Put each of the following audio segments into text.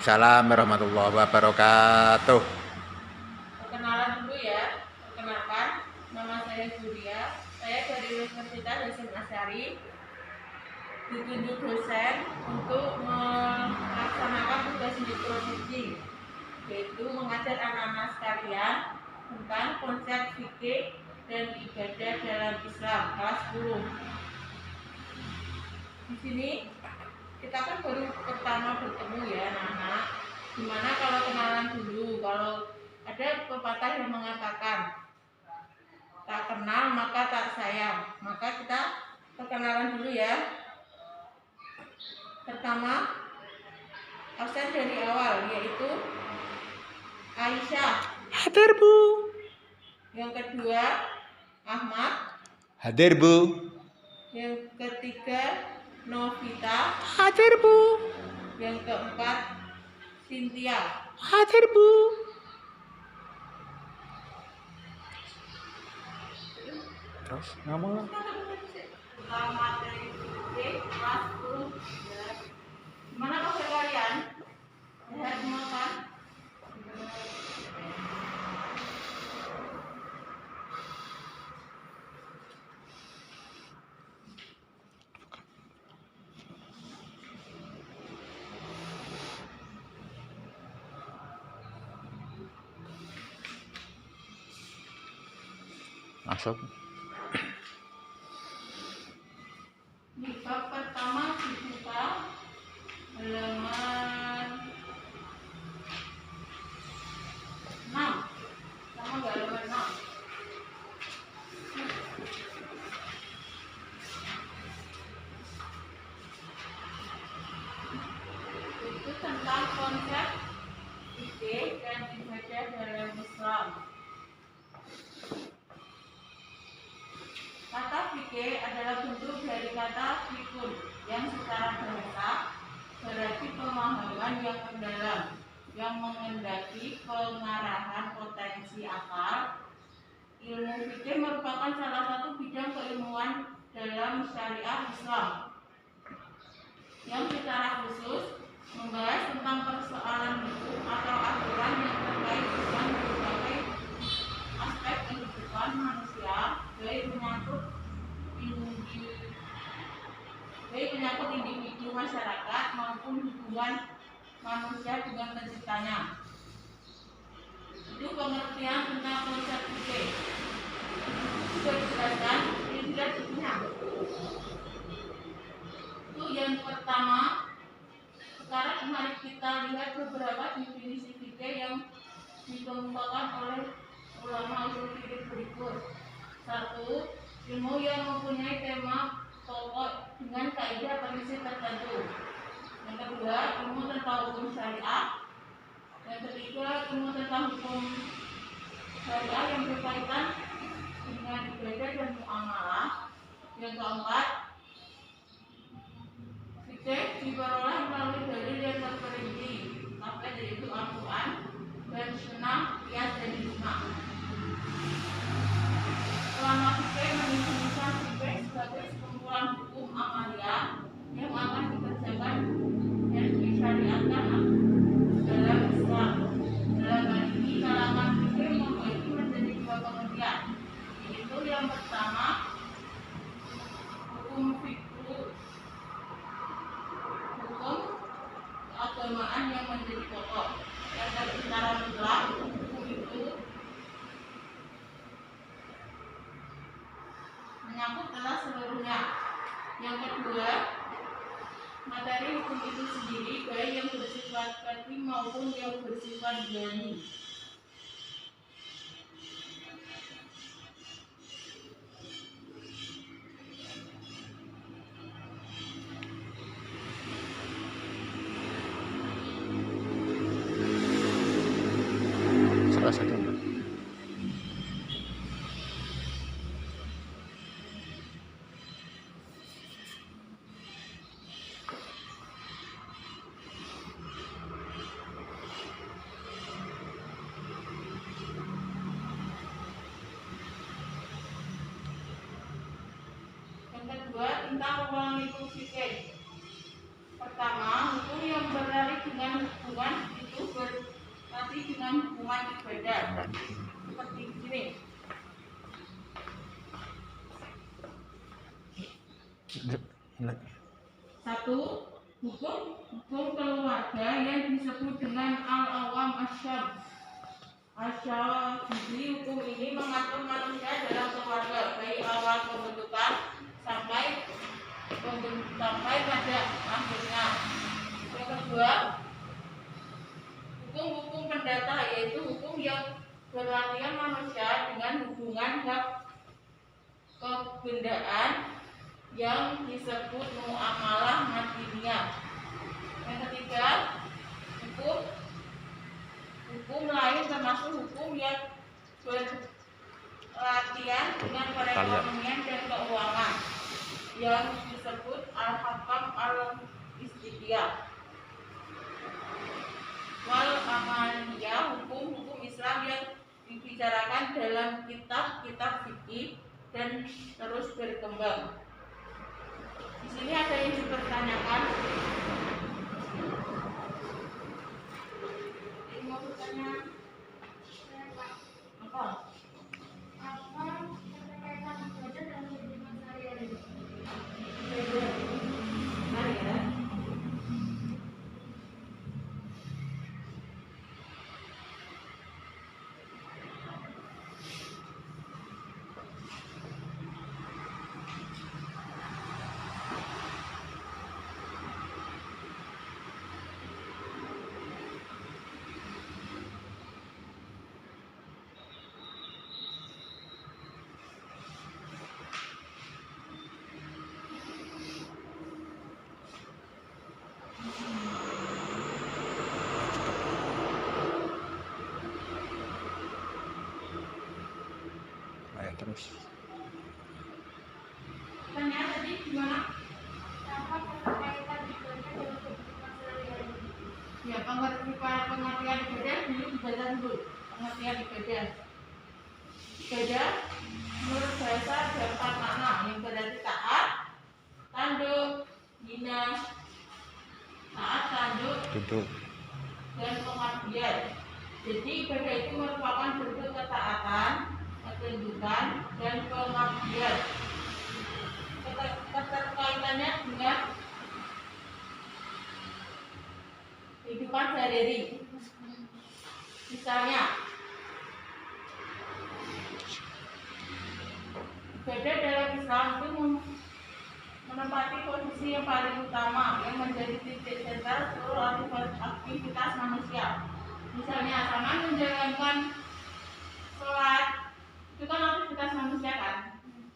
Waalaikumsalam warahmatullahi wabarakatuh. Perkenalan dulu ya. Perkenalkan, nama saya Julia. Saya dari Universitas Hasyim Asy'ari. Ditunjuk dosen untuk melaksanakan tugas mikroteaching, yaitu mengajar anak-anak sekalian tentang konsep fikih dan ibadah dalam Islam kelas 10. Di sini kita kan baru pertama bertemu ya anak-anak. Gimana kalau kenalan dulu? Kalau ada pepatah yang mengatakan tak kenal maka tak sayang. Maka kita perkenalan dulu ya. Pertama, absen dari awal yaitu Aisyah. Hadir Bu. Yang kedua, Ahmad. Hadir Bu. Yang ketiga, Novita. Hadir Bu. Yang keempat, Cynthia. Hadir Bu. Terus ngomong. Selamat dari kelas 10. Gimana kabar kalian? Sehat semua kan? Masuk. Di bab pertama dibuka halaman 6. Sama nggak halaman 6? Itu tentang konsep fikih dan ibadah dalam Islam. Kata fikih adalah bentuk dari kata fikun yang secara bahasa berarti pemahaman yang mendalam yang mengendaki pengarahan potensi akal. Ilmu fikih merupakan salah satu bidang keilmuan dalam syariat Islam yang secara khusus membahas tentang persoalan hukum atau aturan yang terkait dengan berbagai aspek kehidupan manusia, baik menyangkut individu masyarakat maupun hubungan manusia dengan penciptanya. Itu pengertian tentang konsep fikih. Sudah dijelaskan, ini tidak cukup. Itu yang pertama. Sekarang mari kita lihat beberapa definisi fikih yang dikemukakan oleh ulama usul fikih berikut. 1. Ilmu yang mempunyai tema pokok dengan kaidah prinsip tertentu. Yang kedua, ilmu tentang hukum syariah. Yang ketiga, ilmu tentang hukum syariah yang berkaitan dengan ibadah dan muamalah. Yang keempat, fikih diperoleh melalui dalil yang terperinci, yaitu Al-Quran dan Sunnah, qiyas dan ijma'. Ulama fikih mendefinisikan fikih sebagai sekumpulan hukum amalia yang akan dikerjakan dan disyariatkan dalam Islam. Dalam hal ini kalangan fikih membagi menjadi dua pengertian, yaitu yang pertama hukum fikih, hukum keagamaan yang menjadi pokok, yang secara mutlak hukum itu menyangkut telah seluruhnya. Yang kedua, materi hukum itu sendiri, baik yang bersifat qat'i maupun yang bersifat dzanni. Salah satu. Yang kedua, tentang ruang lingkup fikih. Pertama, hukum yang berlari dengan hubungan itu berarti dengan hubungan ibadah. Seperti ini. Satu, hukum keluarga yang disebut dengan al-awam asyam. Jadi hukum ini mengatur manusia dalam keluarga dari awal pembentukan sampai pada akhirnya. Yang kedua, hukum perdata, yaitu hukum yang berartian manusia dengan hubungan hak kebendaan yang disebut muamalah madiniyah. Yang ketiga, hukum lain termasuk hukum yang berlatihan dengan perekonomian dan keuangan yang disebut al-hakam al-istidiyah. Wal amaliyah, hukum Islam yang dibicarakan dalam kitab-kitab fikih dan terus berkembang. Di sini ada yang dipertanyakan. Mau bertanya apa? Apa keterkaitan ibadah dan kehidupan sehari-hari? Mari ya. Terus Pertanyaan tadi gimana? Apa keterkaitan ibadah dengan kehidupan sehari-hari? Ya, pengertian ibadah dulu ibadah dulu. Pengertian ibadah. Ibadah menurut bahasa ada 4 makna, yang berarti taat, tanduk, hina, taat, tanduk, duduk. dan pengabdian. Jadi ibadah itu merupakan bentuk ketaatan, ketundukan, dan pengabdian. Keterkaitannya dengan kehidupan sehari-hari. Misalnya, ibadah dalam Islam itu menempati posisi yang paling utama, yang menjadi titik sentral seluruh aktivitas manusia. Misalnya, sama menjalankan sholat, itu kan aktivitas manusia kan,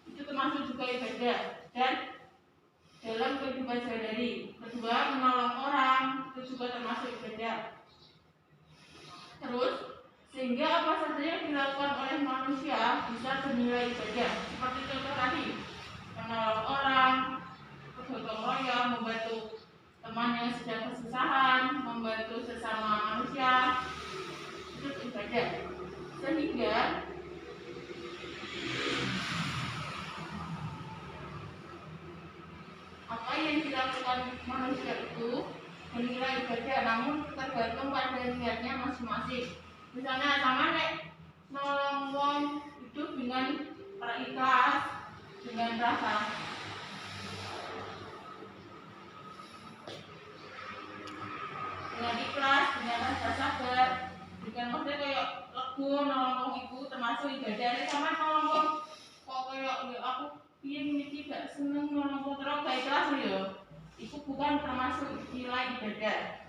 itu termasuk juga ibadah. Dan dalam kehidupan sehari-hari. Kedua, menolong orang, itu juga termasuk ibadah. Terus, sehingga apa saja yang dilakukan oleh manusia bisa bernilai ibadah. Seperti contoh tadi, menolong orang, bergotong royong, membantu teman yang sedang kesusahan, membantu sesama manusia, itu ibadah. Sehingga apa yang dilakukan manusia itu bernilai ibadah, namun tergantung pada niatnya masing-masing. Misalnya sama nek nolong wong itu dengan ikhlas, dengan rasa dengan rasa sabar, dengan maksudnya kayak lego nolong wong itu termasuk ibadah. Nek sama nolong wong kok kayak aku ini tidak seneng nolong wong terus gak ikhlas ya, itu bukan termasuk nilai ibadah.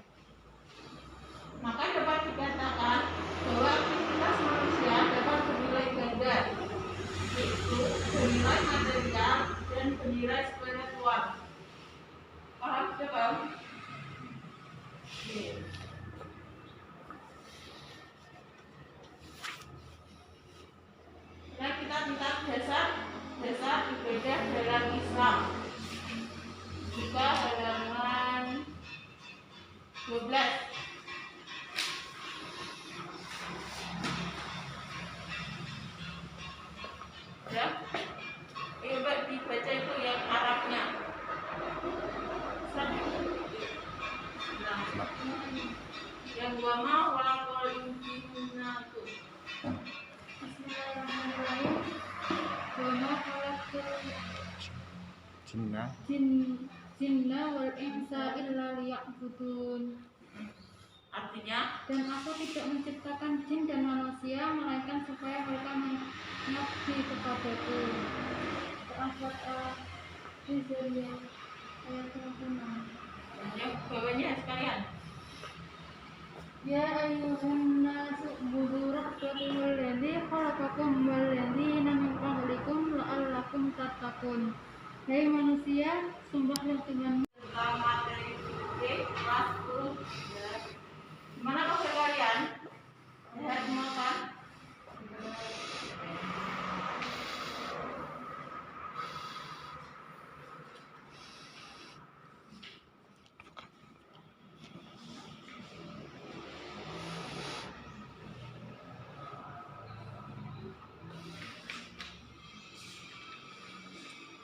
Maka dapat dikatakan bahwa aktivitas manusia dapat bernilai ibadah, yaitu bernilai material dan bernilai spiritual. Paham sudah paham? Nah, kita tentang dasar ibadah dalam Islam. Buka halaman 12. Ya, coba dibaca itu yang Arabnya. jinna wal insa illa liya'budun. Artinya, dan aku tidak menciptakan jin dan manusia melainkan supaya mereka mengabdi kepadaku. Al-Aswad Al-Hizriyah ayat 26. bawahnya sekalian. Ya ayyuhan nasu ubudu rabbakum alladzi khalaqakum walladzina min qablikum la'allakum tattaqun. Hai manusia, sembahlah Tuhan. Materi kelas 10. Gimana kok sekalian? Lihat semua kan?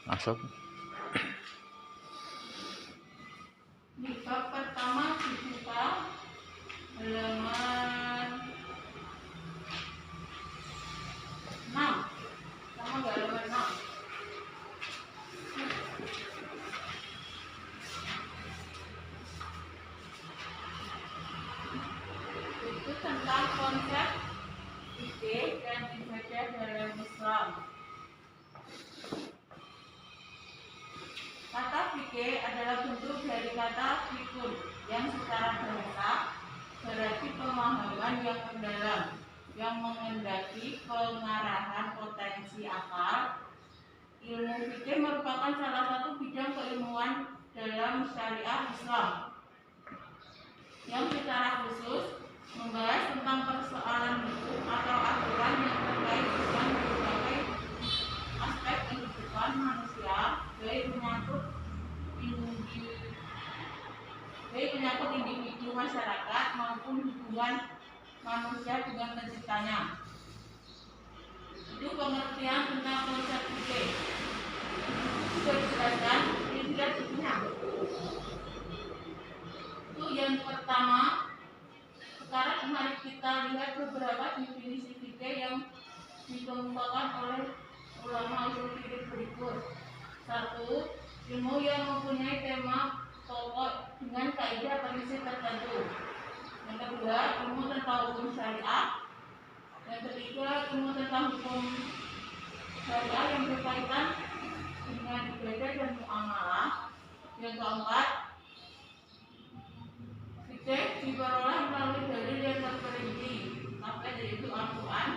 Masuk. Di bab pertama dibuka halaman 6. Sama nggak halaman 6? Itu tentang konsep ide dan ibadah dalam Islam. Kata fikih adalah bentuk dari kata fikun yang secara bahasa berarti pemahaman yang mendalam yang menghendaki pengarahan potensi akal. Ilmu fikih merupakan salah satu bidang keilmuan dalam syariat Islam yang secara khusus membahas tentang persoalan hukum atau aturan yang terkait dengan berbagai aspek kehidupan manusia, baik menyangkut individu masyarakat maupun hubungan manusia dengan penciptanya. Itu pengertian tentang konsep fikih. Sudah dijelaskan, ini tidak cukup. Itu yang pertama. Sekarang mari kita lihat beberapa definisi fikih yang dikemukakan oleh ulama usul fikih berikut. 1. Ilmu yang mempunyai tema pokok dengan kaidah prinsip tertentu. Yang kedua, ilmu tentang hukum syariah. Yang ketiga, ilmu tentang hukum syariah yang berkaitan dengan ibadah dan muamalah. Yang keempat, fikih diperoleh melalui dalil yang terperinci, yaitu Al-Quran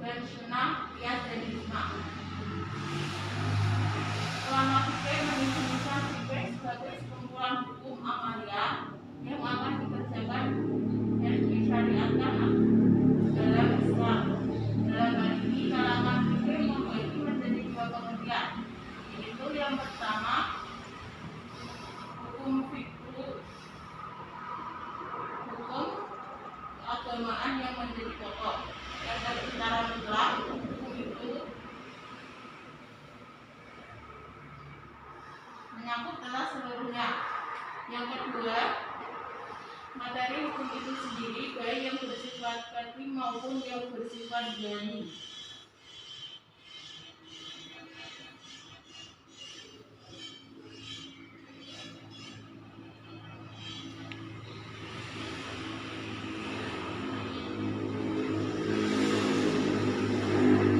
dan Sunnah, qiyas dan ijma'. Ulama fikih mendefinisikan fikih sebagai sekumpulan hukum amalia yang akan dikerjakan dan disyariatkan dalam Islam. Dalam hal ini kalangan fikih membagi menjadi dua pengertian, yaitu yang pertama hukum fikih, hukum keagamaan yang menjadi pokok. Yang secara mutlak hukum itu menyangkut telah seluruhnya. Yang kedua, materi hukum itu sendiri, baik yang bersifat qat'i maupun yang bersifat dzanni.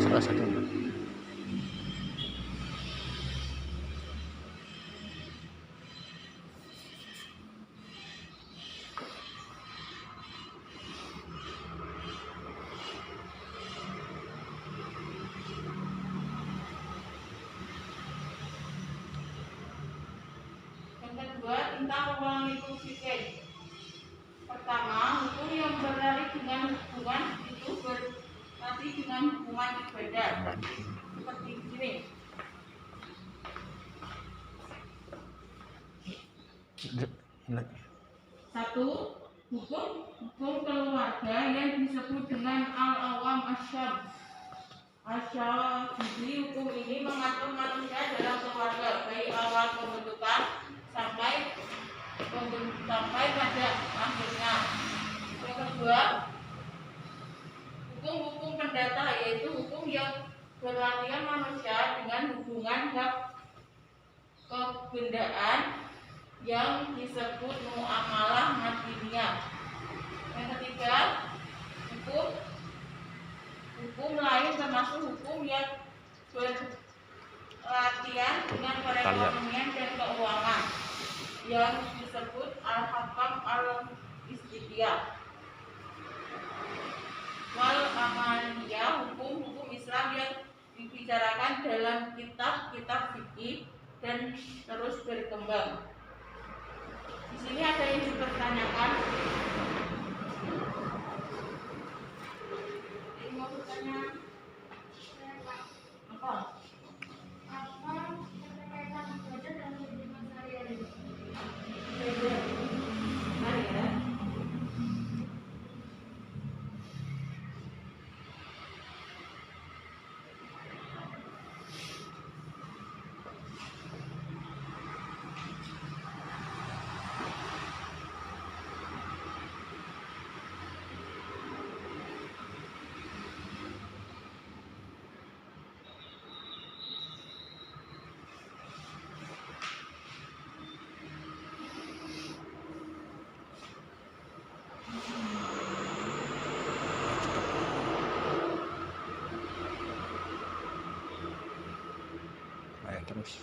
Salah satu. Tentang ruang lingkup fikih. Pertama, hukum yang berlari dengan hubungan itu berarti dengan hubungan ibadah. Seperti ini. Satu, hukum keluarga yang disebut dengan al-awam asyam. Jadi hukum ini mengatur manusia dalam keluarga, baik awal pembentukan sampai pada akhirnya. Yang kedua, hukum perdata, yaitu hukum yang berartian manusia dengan hubungan hak kebendaan yang disebut muamalah madiniyah. Yang ketiga, hukum lain termasuk hukum yang berlatihan dengan perekonomian dan keuangan yang disebut al-hakam al-istidiyah. Wal amaliyah, hukum-hukum Islam yang dibicarakan dalam kitab-kitab fikih dan terus berkembang. Di sini ada yang dipertanyakan. Mau bertanya apa? Apa keterkaitan ibadah dan kehidupan sehari-hari? Beda. Mari ya. Ayo terus.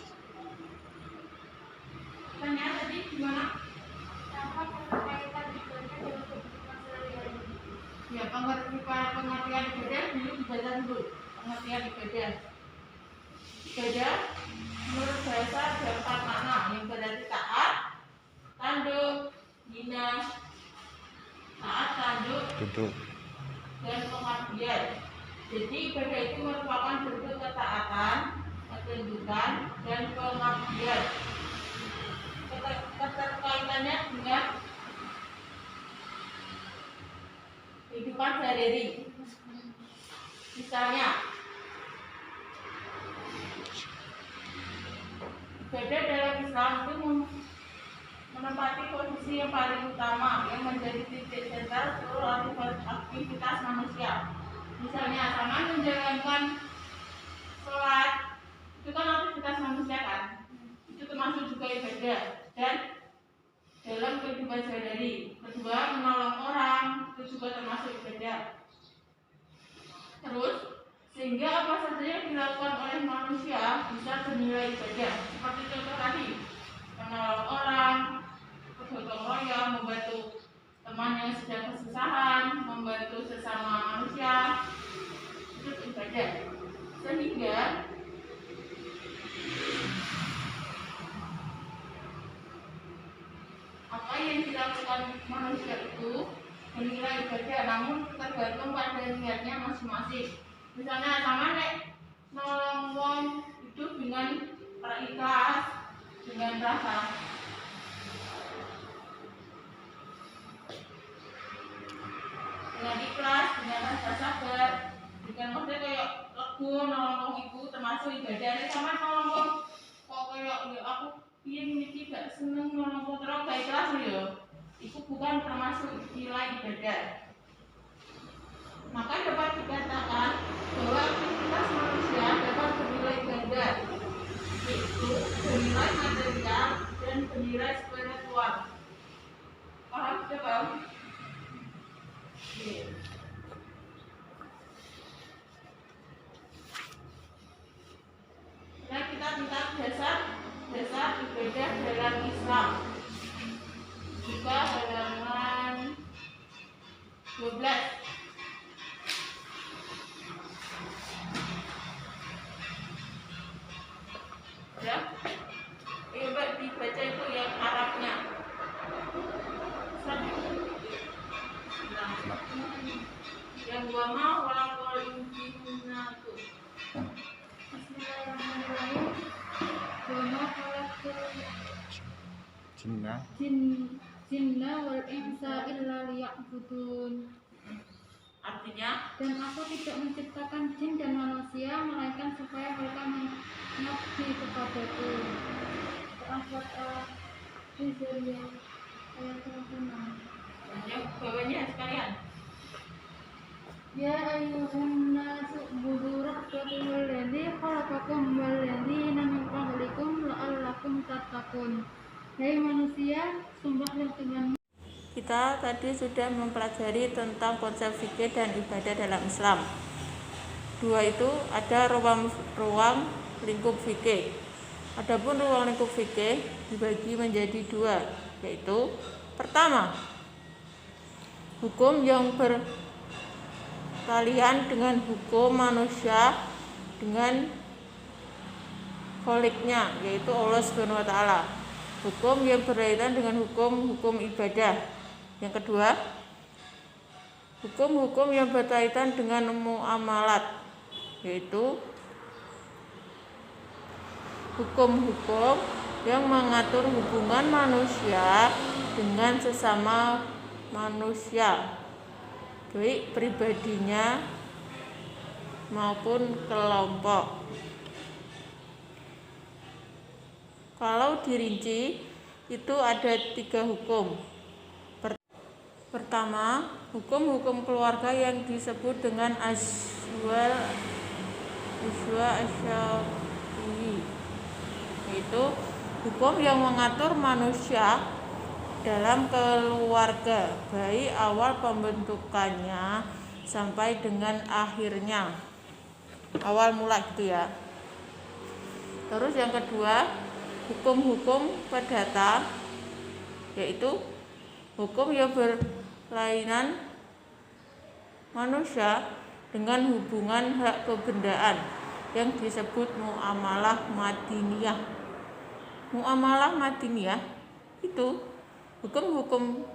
Pertanyaan tadi gimana? Apa keterkaitan ibadah dan kehidupan sehari-hari? Ya, pengertian ibadah dulu ibadah dulu. Pengertian ibadah. Ibadah menurut bahasa ada 4 makna, yang berarti taat, tanduk, hina, taat, tanduk, Duduk. dan pengabdian. Jadi ibadah itu merupakan bentuk ketaatan, ketundukan, dan pengabdian. Keterkaitannya dengan kehidupan sehari-hari. Misalnya, ibadah dalam Islam itu menempati posisi yang paling utama yang menjadi titik sentral seluruh aktivitas manusia. Misalnya, sama menjalankan sholat, itu kan aktivitas manusia kan? Itu termasuk juga ibadah. Dan dalam kehidupan sehari-hari. Kedua, menolong orang, itu juga termasuk ibadah. Terus, sehingga apa saja yang dilakukan oleh manusia bisa bernilai ibadah. Seperti contoh tadi, menolong orang, bergotong royong, membantu teman yang sedang kesusahan, membantu sesama manusia, itu ibadah. Sehingga apa yang dilakukan manusia itu bernilai ibadah, namun tergantung pada niatnya masing-masing. Misalnya sama nek nolong wong itu dengan ikhlas, dengan rasa dengan rasa sabar, dengan maksudnya kayak lego nolong wong itu termasuk ibadah. Nek sama nolong wong kok kayak ya aku ini tidak seneng nolong wong terus gak ikhlas ya, itu bukan termasuk nilai ibadah. Maka dapat dikatakan bahwa aktivitas manusia dapat bernilai ibadah, yaitu bernilai material dan bernilai spiritual. Paham sudah paham? Nah, kita tentang dasar ibadah dalam Islam. Buka halaman 12. Ya, coba dibaca itu yang Arabnya. Yang gua mau orang itu. Bismillahirrahmanirrahim. Wa ma khalaqtul jinna wal insa illa liya'budun. Artinya, Dan aku tidak menciptakan jin dan manusia melainkan supaya mereka mengabdi kepadaku. Al-Anfal ayat 36. yang bawahnya sekalian. Ya ayyuhan nasu ubudu rabbakum alladzi khalaqakum walladzina min qablikum la'allakum tattaqun. pikun. Hai manusia, sembahlah Tuhan. Kita tadi sudah mempelajari tentang konsep fikih dan ibadah dalam Islam. Dua itu ada ruang lingkup fikih. Adapun ruang lingkup fikih dibagi menjadi dua, yaitu pertama, hukum yang berkalian dengan hukum manusia dengan kholiknya, yaitu Allah Subhanahu wa taala. Hukum yang berkaitan dengan hukum ibadah. Yang kedua, hukum-hukum yang berkaitan dengan muamalat, yaitu hukum-hukum yang mengatur hubungan manusia dengan sesama manusia, baik pribadinya maupun kelompok. Kalau dirinci itu ada 3 hukum. Pertama, hukum-hukum keluarga yang disebut dengan asy-syar'i, yaitu hukum yang mengatur manusia dalam keluarga, baik awal pembentukannya sampai dengan akhirnya, awal mula gitu ya. Terus yang kedua, hukum-hukum perdata, yaitu hukum yang berlainan manusia dengan hubungan hak kebendaan yang disebut muamalah madiniyah. Muamalah madiniyah itu hukum-hukum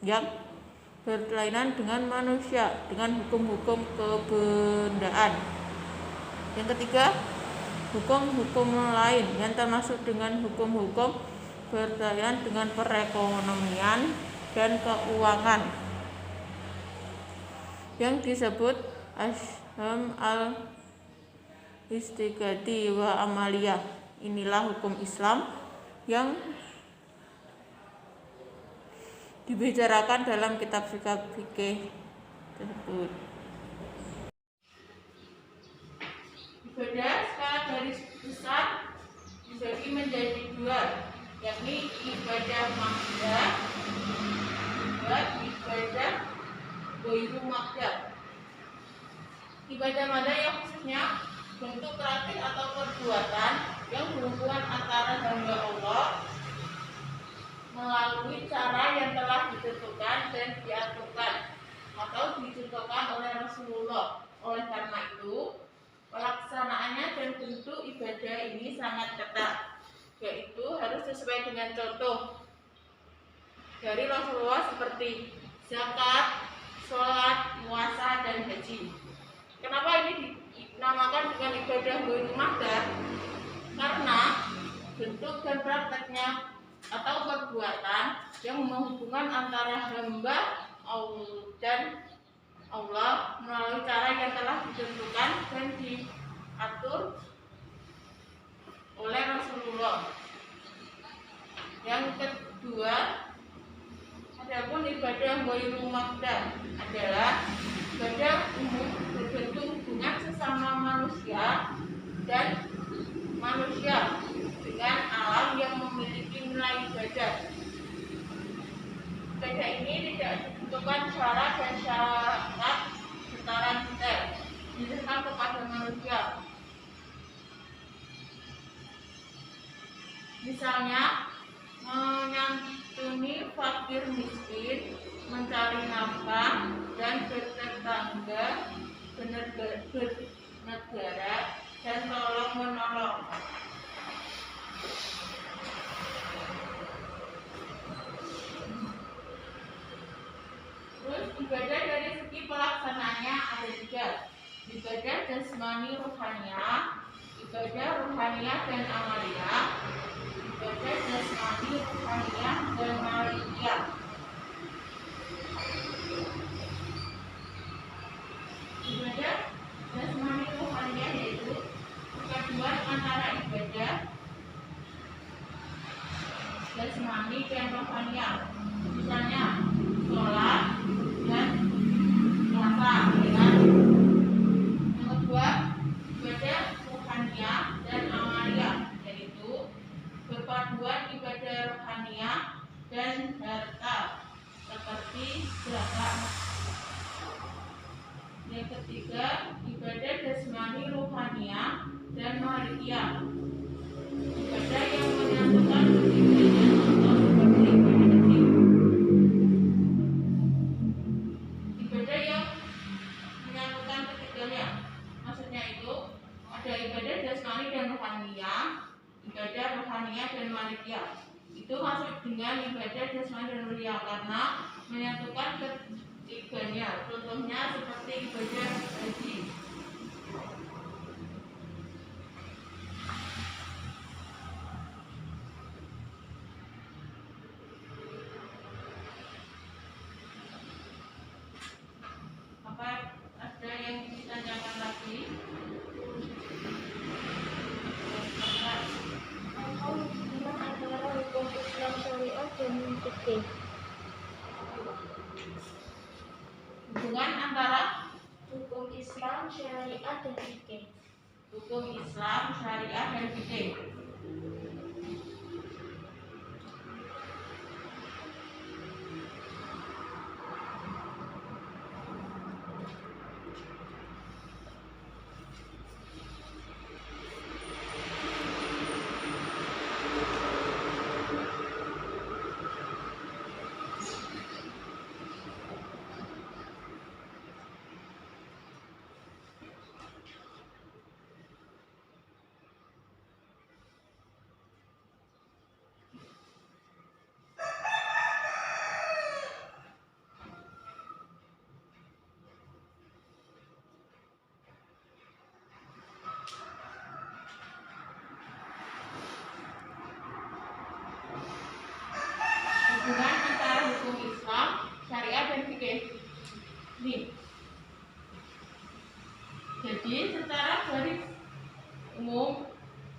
yang berlainan dengan manusia dengan hukum-hukum kebendaan. Yang ketiga, hukum-hukum lain yang termasuk dengan hukum-hukum berkaitan dengan perekonomian dan keuangan yang disebut ahkam al-istiqati wa amaliyah. Inilah hukum Islam yang dibicarakan dalam kitab fikih tersebut. Ibadah skala garis besar dibagi menjadi 2, yakni ibadah mahdah dan ibadah ghairu mahdah. Ibadah mahdah yang khususnya bentuk praktik atau perbuatan yang berhubungan antara hamba Allah melalui cara yang telah ditentukan dan diaturkan atau dicontohkan oleh Rasulullah. Oleh karena itu, pelaksanaannya dan bentuk ibadah ini sangat ketat, yaitu harus sesuai dengan contoh dari Rasulullah seperti zakat, sholat, puasa, dan haji. Kenapa ini dinamakan dengan ibadah ghairu mahdah? Karena bentuk dan prakteknya atau perbuatan yang menghubungkan antara hamba dan Allah melalui cara yang telah ditentukan dan diatur oleh Rasulullah. Yang kedua, adapun ibadah ghairu mahdah adalah ibadah umum berbentuk hubungan sesama manusia dan manusia dengan alam yang memiliki nilai ibadah. Ibadah ini tidak ditentukan syarat dan syarat setara detail diberikan kepada manusia. Misalnya, menyantuni fakir miskin, mencari nafkah, dan bertetangga, bernegara, dan tolong menolong. Terus ibadah dari segi pelaksanaannya ada 3. Ibadah jasmani ruhaniyah, ibadah ruhaniyah dan amaliyah, ibadah jasmani ruhaniyah dan amaliyah. Ibadah jasmani ruhaniyah yaitu perpaduan antara ibadah jasmani dan rohaniyah. Misalnya sholat dan puasa, ya kan? Yang kedua, ibadah ruhaniyah dan amaliyah, yaitu perpaduan ibadah rohaniah dan harta seperti zakat. Yang ketiga, ibadah jasmani rohaniah dan maliyah. Ibadah yang menyatukan ketiganya atau seperti ibadah yang menyatukan ketiganya. Maksudnya itu ada ibadah jasmani dan rohaniah, ibadah rohaniah dan maliyah. Itu masuk dengan ibadah jasmani dan maliyah karena menyatukan ketiganya. Contohnya seperti ibadah haji. Apa ada yang ditanyakan lagi? Apa hubungan antara hukum Islam syariah dan fikih? Hubungan antara Hukum Islam syariah dan fikih. hukum Islam, syariah, dan fikih. Hubungan antara hukum Islam, syariah, dan fikih. Nih. Jadi secara garis umum,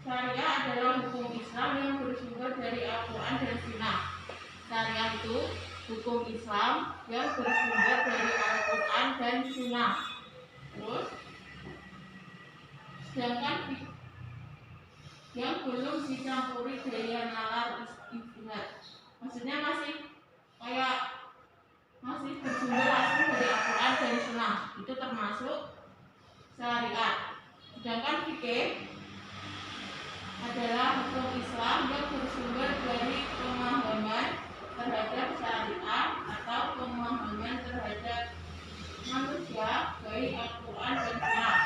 syariah adalah hukum Islam yang bersumber dari Al-Quran dan Sunnah. Syariah itu hukum Islam yang bersumber dari Al-Quran dan Sunnah. Terus, sedangkan yang belum dicampuri daya nalar ijtihad. Maksudnya masih bersumber langsung dari Al-Quran dan Sunnah. Itu termasuk syariat. Sedangkan fikih adalah hukum Islam yang bersumber dari pemahaman terhadap syariat atau pemahaman terhadap manusia baik Al-Quran dan Sunnah.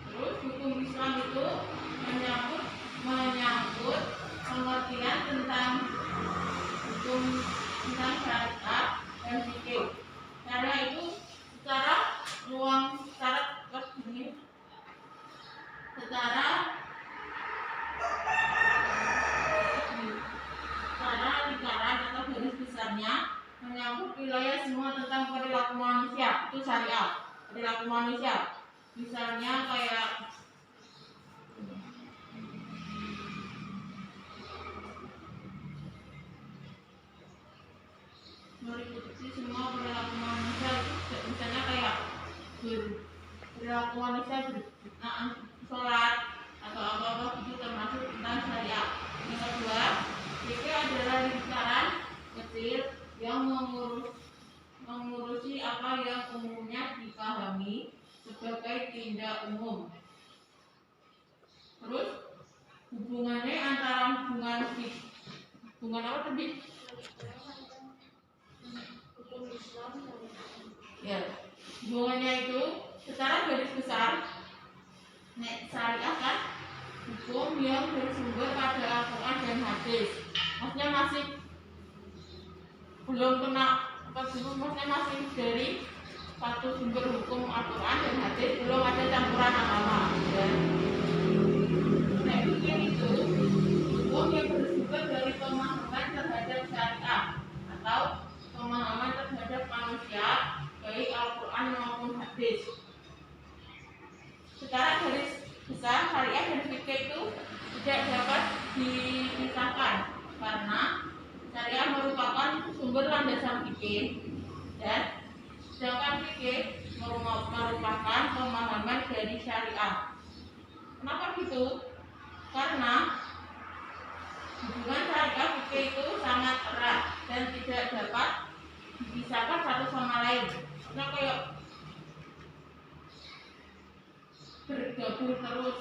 Terus hukum Islam itu menyangkut pengertian tentang hukum tentang syariat dan fikih. Syariat itu secara lingkaran atau garis besarnya menyangkut wilayah semua tentang perilaku manusia. Itu syariat, perilaku manusia. Misalnya kayak meliputi semua perilaku manusia. Itu misalnya kayak perilaku manusia sholat atau apa-apa itu termasuk tentang syariat. Yang kedua, fikih adalah lingkaran kecil yang mengurusi apa yang umumnya dipahami sebagai tindak umum. Terus hubungannya antara hubungan apa tadi? Hukum Islam Ya, hubungannya itu secara garis besar syariah kan hukum yang bersumber pada Al-Quran dan hadis. Maksudnya masih belum kena maksudnya masih dari satu sumber hukum Al-Quran dan hadis, belum ada campuran agama. Nah, fikih itu hukum yang bersumber dari pemahaman terhadap syariah atau pemahaman terhadap manusia baik Al-Quran maupun hadis. Secara garis besar syariah dan fikih itu tidak dapat dipisahkan karena syariah sumber landasan fikih, dan sedangkan fikih merupakan pemahaman dari syariat. Kenapa gitu? Karena hubungan syariat fikih itu sangat erat dan tidak dapat dipisahkan satu sama lain. Nah, kayak bergabung terus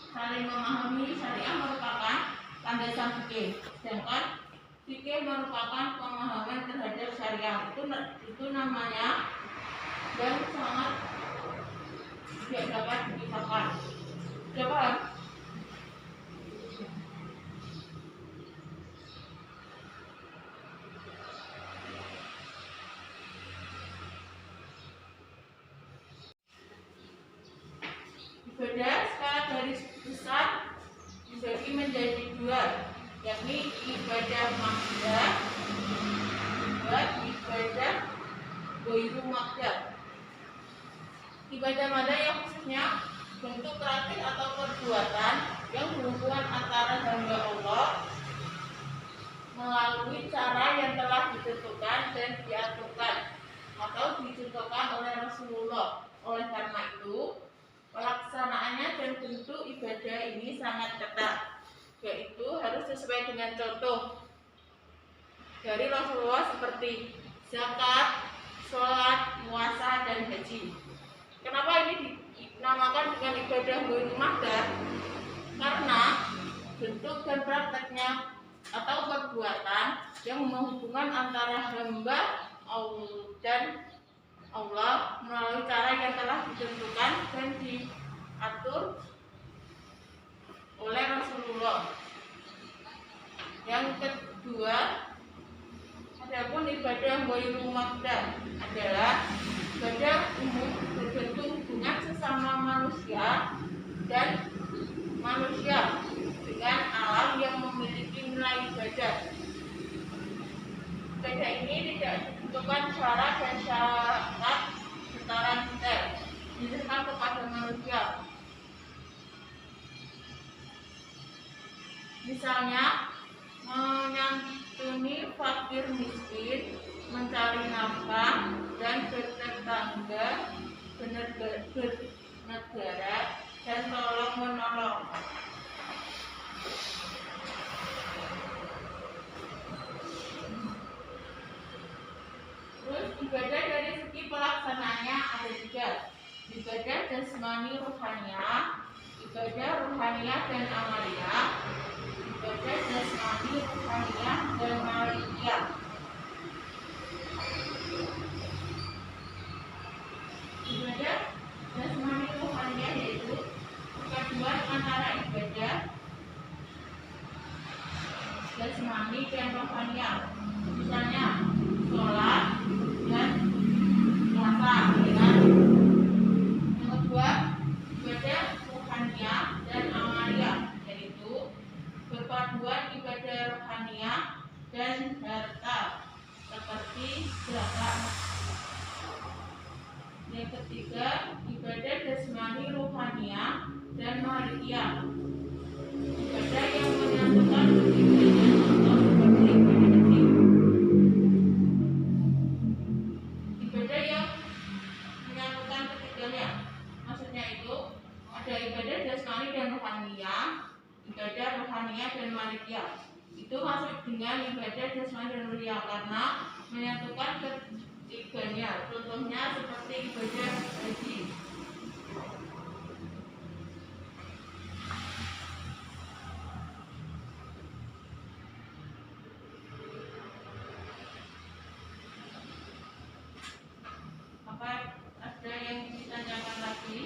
saling memahami. Syariah merupakan landasan fikih, sedangkan fikih merupakan pemahaman terhadap syariah. Itu namanya dan sangat tidak dapat dipisahkan. Sudah paham? Ibadah secara garis besar dibagi menjadi dua, yakni ibadah makdah dan ibadah ghairu makdah. Ibadah makdah yang khususnya bentuk praktik atau perbuatan yang berhubungan antara hamba Allah melalui cara yang telah ditentukan dan diaturkan atau dicontohkan oleh Rasulullah. Oleh karena itu, pelaksanaannya dan bentuk ibadah ini sangat ketat, yaitu harus sesuai dengan contoh dari Rasulullah seperti zakat, sholat, puasa, dan haji. Kenapa ini dinamakan dengan ibadah ghairu makdah? Karena bentuk dan prakteknya atau perbuatan yang menghubungkan antara hamba dan Allah melalui cara yang telah ditentukan dan diatur oleh Rasulullah. Yang kedua, adapun ibadah ghairu makdah adalah ibadah umum berbentuk hubungan sesama manusia dan manusia dengan alam yang memiliki nilai ibadah. Ibadah ini tidak ditentukan syarat dan syarat secara detail, diserahkan kepada manusia. Misalnya, menyantuni fakir miskin, mencari nafkah, dan bertetangga, bernegara, dan tolong menolong. Terus ibadah dari segi pelaksanaannya ada tiga: ibadah jasmani ruhaniyah, ibadah ruhaniyah dan amaliyah, ibadah jasmani ruhaniyah dan amaliyah. Ibadah jasmani ruhaniyah yaitu perpaduan antara ibadah jasmani dan ruhaniyah, misalnya sholat dan puasa, dengan yang kedua ibadah ruhaniyah dan amaliyah, yaitu perpaduan ibadah ruhaniyah dan harta seperti zakat. Yang ketiga ibadah jasmani ruhaniyah dan maliyah, ibadah yang menyatukan ketiganya atau seperti ibadah haji. Ibadah yang menyatukan ketiganya, maksudnya itu ada ibadah jasmani dan ruhaniyah, ibadah ruhaniyah dan maliyah. Itu masuk dengan ibadah jasmani dan maliyah karena menyatukan ketiganya. Contohnya seperti ibadah haji. Apa ada yang ditanyakan lagi?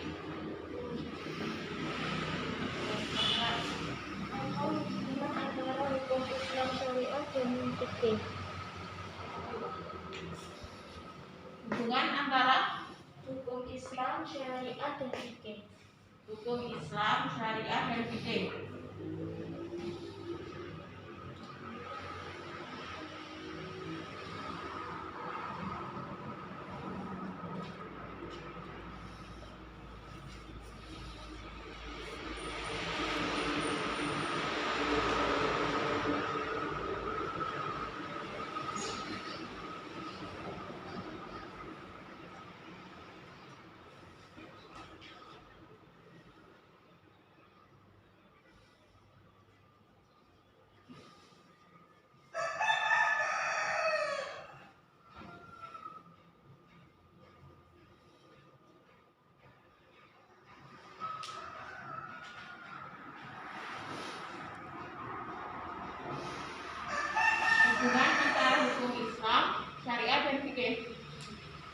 Apa hubungan antara hukum Islam syariah dan fikih? Hubungan antara Hukum Islam syariah dan fikih. hukum Islam, syariah, dan fikih.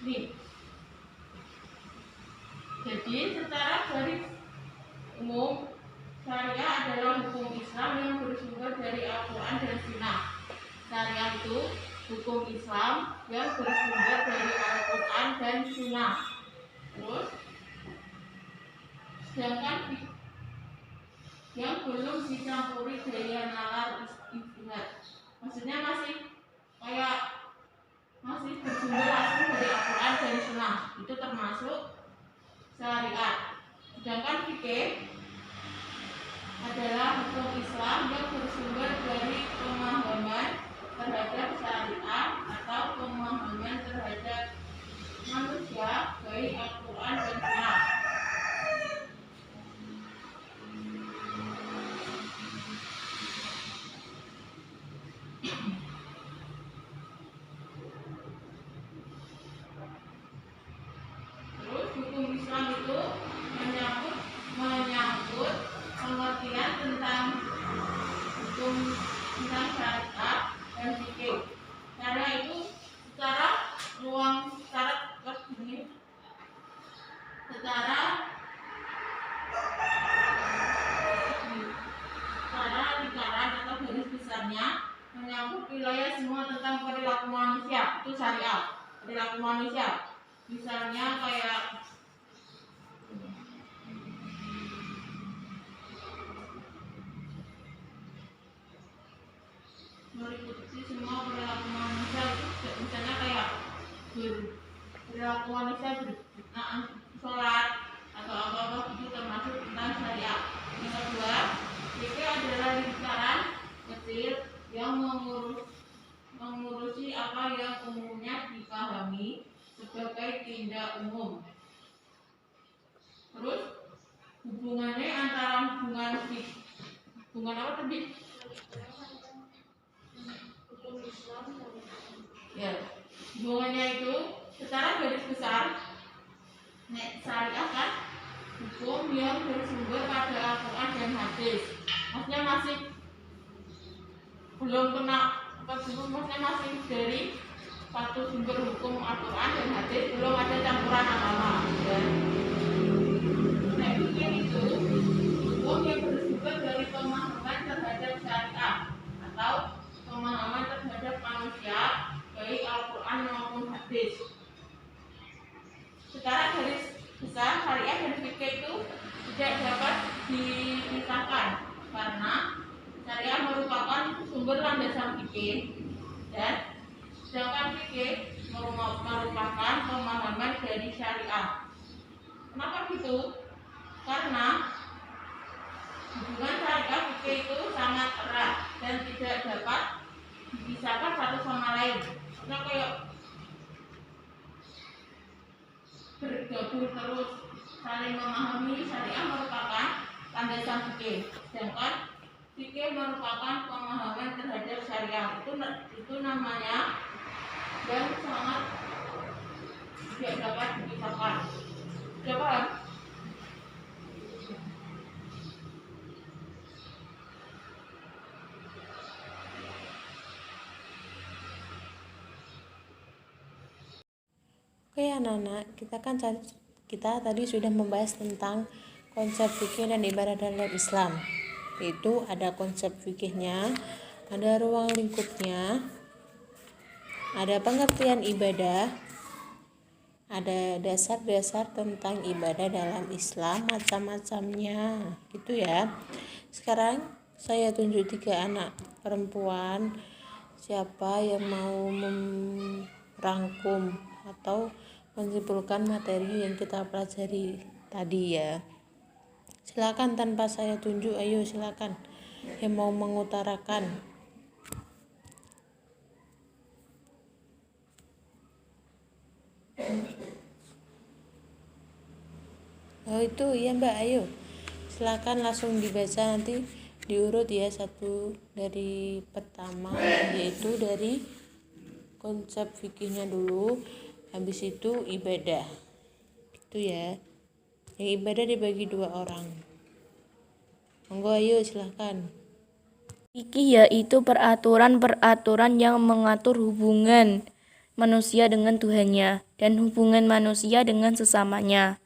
Nih. Jadi secara garis umum, syariah adalah hukum Islam yang bersumber dari Al-Quran dan Sunnah. Syariah itu hukum Islam yang bersumber dari Al-Quran dan Sunnah. Terus, sedangkan yang belum dicampuri gaya nalar ijtihad, maksudnya masih bersumber langsung dari Al-Quran dan Sunnah, itu termasuk syariat. Sedangkan fikih adalah hukum Islam yang bersumber dari pemahaman terhadap syariat atau pemahaman terhadap manusia baik Al-Quran dan Sunnah. Terus hukum Islam itu menyangkut pengertian tentang hukum tentang syariat dan fikih. Syariat itu secara lingkaran atau garis besarnya menyangkut wilayah semua tentang perilaku manusia, itu syariat. Perilaku manusia, misalnya kayak meliputi semua perilaku manusia, itu misalnya kayak perilaku manusia sholat atau apa-apa itu termasuk tentang syariat. Yang kedua, fikih adalah lingkaran kecil yang mengurusi apa yang umumnya dipahami sebagai tindak umum. Terus hubungannya antara hubungan apa tadi? Hukum Islam dan Ya, hubungannya itu secara garis besar syariah kan hukum yang bersumber pada Al-Quran dan hadis. Maksudnya masih belum kena maksudnya masih dari satu sumber hukum Al-Quran dan hadis, belum ada campuran agama. Nah, fikih itu hukum yang bersumber dari pemahaman terhadap syariah atau pemahaman terhadap manusia baik Al-Quran maupun hadis. Secara garis besar syariah dan fikih itu tidak dapat dipisahkan karena syariah merupakan sumber landasan fikih dan sedangkan fikih merupakan pemahaman dari syariah. Kenapa gitu? Karena hubungan syariah fikih itu sangat erat dan tidak dapat dipisahkan satu sama lain. Karena kayak bergabung terus saling memahami. Syariah merupakan landasan fikih, sedangkan fikih merupakan pemahaman terhadap syariah. Itu namanya dan sangat tidak dapat dipisahkan. Sudah paham? Oke anak-anak, kita tadi sudah membahas tentang konsep fikih dan ibadah dalam Islam. Yaitu ada konsep fikihnya, ada ruang lingkupnya, ada pengertian ibadah, ada dasar-dasar tentang ibadah dalam Islam, macam-macamnya, gitu ya. Sekarang saya tunjuk 3 anak perempuan. Siapa yang mau merangkum atau menyimpulkan materi yang kita pelajari tadi ya. Silakan tanpa saya tunjuk, ayo silakan yang mau mengutarakan. Oh itu iya Mbak, ayo silakan langsung dibaca, nanti diurut ya, satu dari pertama yaitu dari konsep fikihnya dulu, habis itu ibadah itu ya. Yang ibadah dibagi 2 orang. Monggo ayo silakan. Fikih yaitu peraturan-peraturan yang mengatur hubungan manusia dengan Tuhannya dan hubungan manusia dengan sesamanya.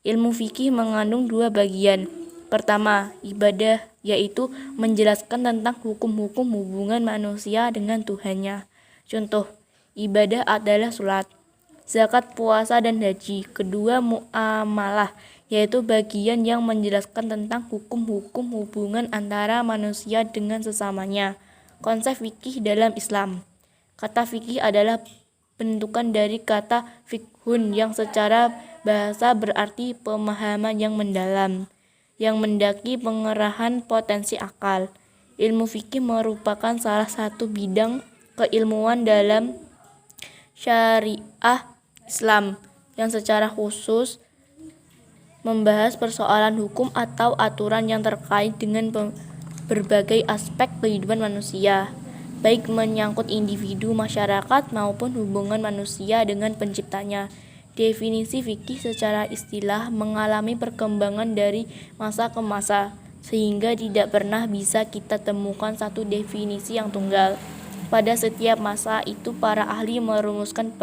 Ilmu fikih mengandung dua bagian. Pertama, ibadah, yaitu menjelaskan tentang hukum-hukum hubungan manusia dengan Tuhannya. Contoh, ibadah adalah sholat, zakat, puasa, dan haji. Kedua, muamalah, yaitu bagian yang menjelaskan tentang hukum-hukum hubungan antara manusia dengan sesamanya. Konsep fikih dalam Islam. Kata fikih adalah bentukan dari kata fikhun yang secara bahasa berarti pemahaman yang mendalam, yang mendaki pengerahan potensi akal. Ilmu fikih merupakan salah satu bidang keilmuan dalam syariah Islam yang secara khusus membahas persoalan hukum atau aturan yang terkait dengan berbagai aspek kehidupan manusia, baik menyangkut individu, masyarakat, maupun hubungan manusia dengan penciptanya. Definisi fikih secara istilah mengalami perkembangan dari masa ke masa, sehingga tidak pernah bisa kita temukan satu definisi yang tunggal. Pada setiap masa itu para ahli merumuskan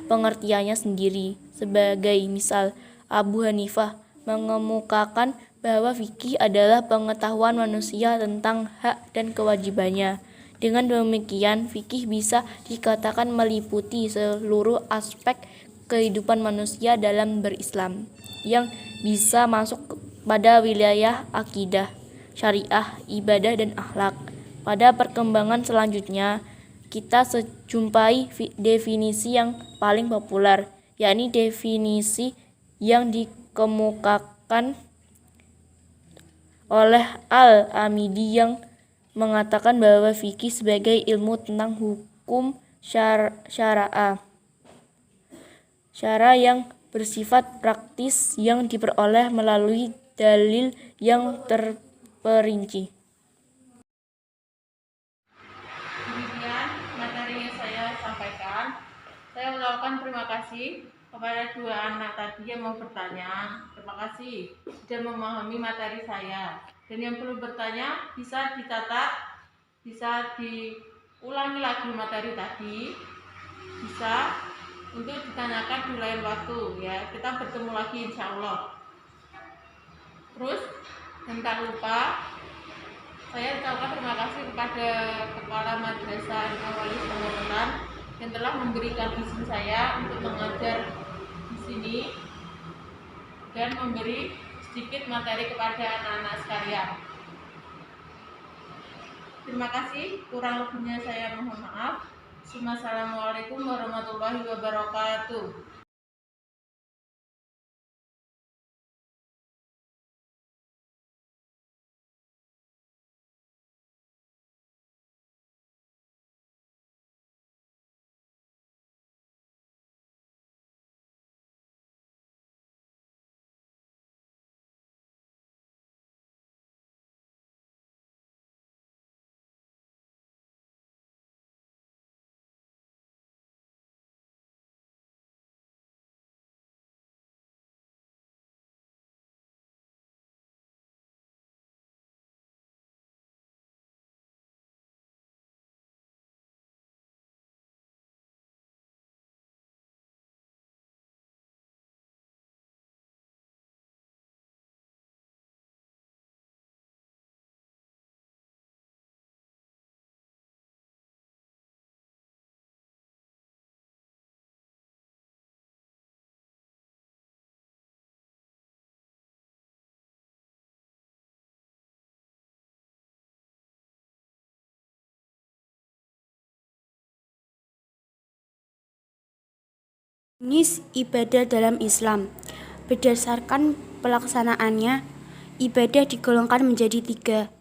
pengertiannya sendiri. Sebagai misal, Abu Hanifah mengemukakan bahwa fikih adalah pengetahuan manusia tentang hak dan kewajibannya. Dengan demikian, fikih bisa dikatakan meliputi seluruh aspek kehidupan manusia dalam berislam, yang bisa masuk pada wilayah akidah, syariah, ibadah, dan akhlak. Pada perkembangan selanjutnya, kita jumpai definisi yang paling populer, yakni definisi yang dikemukakan oleh Al-Amidi yang mengatakan bahwa fikih sebagai ilmu tentang hukum syara yang bersifat praktis yang diperoleh melalui dalil yang terperinci. Demikian materi yang saya sampaikan. Saya ucapkan terima kasih kepada dua anak tadi yang mau bertanya. Terima kasih sudah memahami materi saya. Dan yang perlu bertanya bisa dicatat, bisa diulangi lagi materi tadi, bisa untuk ditanyakan di lain waktu ya. Kita bertemu lagi insya Allah. Terus dan tak lupa saya ucapkan terima kasih kepada Kepala Madrasah Al-Awali Pondok yang telah memberikan izin saya untuk mengajar di sini dan memberi sedikit materi kepada anak-anak sekalian. Terima kasih, kurang lebihnya saya mohon maaf. Assalamualaikum warahmatullahi wabarakatuh. Jenis ibadah dalam Islam. Berdasarkan pelaksanaannya, ibadah digolongkan menjadi 3,